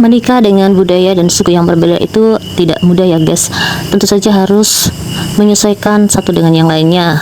Menikah dengan budaya dan suku yang berbeda itu tidak mudah ya guys. Tentu saja harus menyesuaikan satu dengan yang lainnya.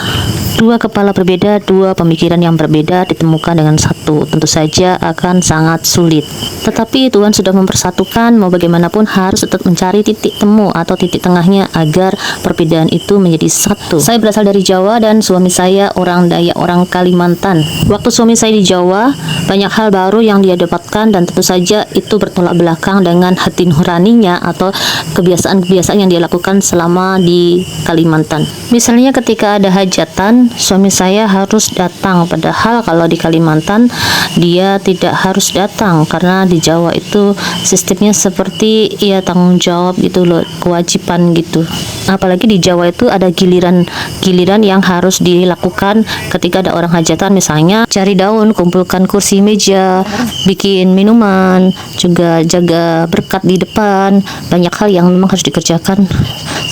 Dua kepala berbeda, dua pemikiran yang berbeda ditemukan dengan satu, tentu saja akan sangat sulit. Tetapi Tuhan sudah mempersatukan, mau bagaimanapun harus tetap mencari titik temu atau titik tengahnya agar perbedaan itu menjadi satu. Saya berasal dari Jawa dan suami saya orang Dayak, orang Kalimantan. Waktu suami saya di Jawa, banyak hal baru yang dia dapatkan dan tentu saja itu bertolak belakang dengan hati nuraninya atau kebiasaan-kebiasaan yang dia lakukan selama di Kalimantan. Misalnya ketika ada hajatan, suami saya harus datang, padahal kalau di Kalimantan dia tidak harus datang karena di Jawa itu sistemnya seperti ya tanggung jawab gitu loh, kewajiban gitu. Apalagi di Jawa itu ada giliran yang harus dilakukan ketika ada orang hajatan, misalnya cari daun, kumpulkan kursi meja, bikin minuman, juga jaga berkat di depan. Banyak hal yang memang harus dikerjakan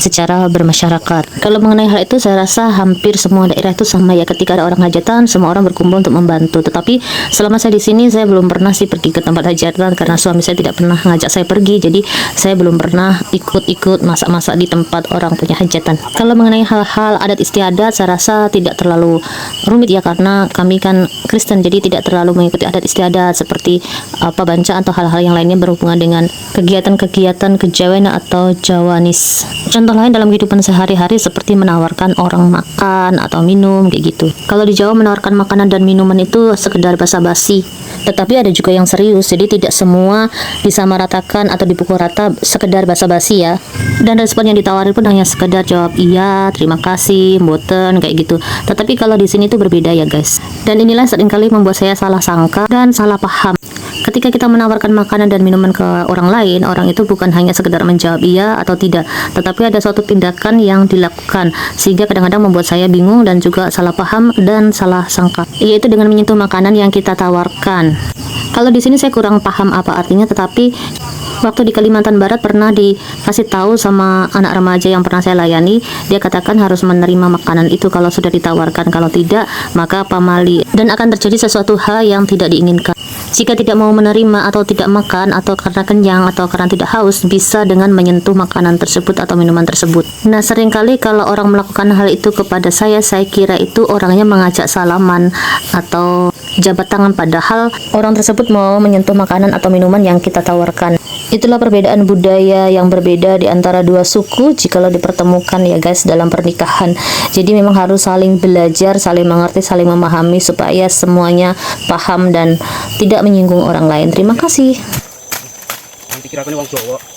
secara bermasyarakat. Kalau mengenai hal itu saya rasa hampir semua daerah itu sama ya, ketika ada orang hajatan semua orang berkumpul untuk membantu. Tetapi selama saya di sini saya belum pernah sih pergi ke tempat hajatan karena suami saya tidak pernah ngajak saya pergi, jadi saya belum pernah ikut masak-masak di tempat orang punya hajatan. Kalau mengenai hal-hal adat istiadat saya rasa tidak terlalu rumit ya, karena kami kan Kristen, jadi tidak terlalu mengikuti adat istiadat seperti bancaan atau hal-hal yang lainnya berhubungan dengan kegiatan-kegiatan kejawen atau Jawanis. Contoh lain dalam kehidupan sehari-hari seperti menawarkan orang makan atau minum kayak gitu. Kalau di Jawa menawarkan makanan dan minuman itu sekedar basa-basi, tetapi ada juga yang serius, jadi tidak semua disamaratakan atau dipukul rata sekedar basa-basi ya. Dan respon yang ditawarin pun hanya sekedar jawab iya, terima kasih, mboten kayak gitu. Tetapi kalau di sini tuh berbeda ya guys. Dan inilah seringkali membuat saya salah sangka dan salah paham. Ketika kita menawarkan makanan dan minuman ke orang lain, orang itu bukan hanya sekedar menjawab iya atau tidak, tetapi ada suatu tindakan yang dilakukan, sehingga kadang-kadang membuat saya bingung dan juga salah paham dan salah sangka, yaitu dengan menyentuh makanan yang kita tawarkan. Kalau di sini saya kurang paham apa artinya, tetapi waktu di Kalimantan Barat pernah dikasih tahu sama anak remaja yang pernah saya layani, dia katakan harus menerima makanan itu kalau sudah ditawarkan, kalau tidak maka pamali, dan akan terjadi sesuatu hal yang tidak diinginkan. Jika tidak mau menerima atau tidak makan atau karena kenyang atau karena tidak haus, bisa dengan menyentuh makanan tersebut atau minuman tersebut. Nah, seringkali kalau orang melakukan hal itu kepada saya kira itu orangnya mengajak salaman atau jabat tangan, padahal orang tersebut mau menyentuh makanan atau minuman yang kita tawarkan. Itulah perbedaan budaya yang berbeda di antara dua suku jikalau dipertemukan ya guys dalam pernikahan. Jadi memang harus saling belajar, saling mengerti, saling memahami supaya semuanya paham dan tidak menyinggung orang lain. Terima kasih. Dikirakan wong Jawa.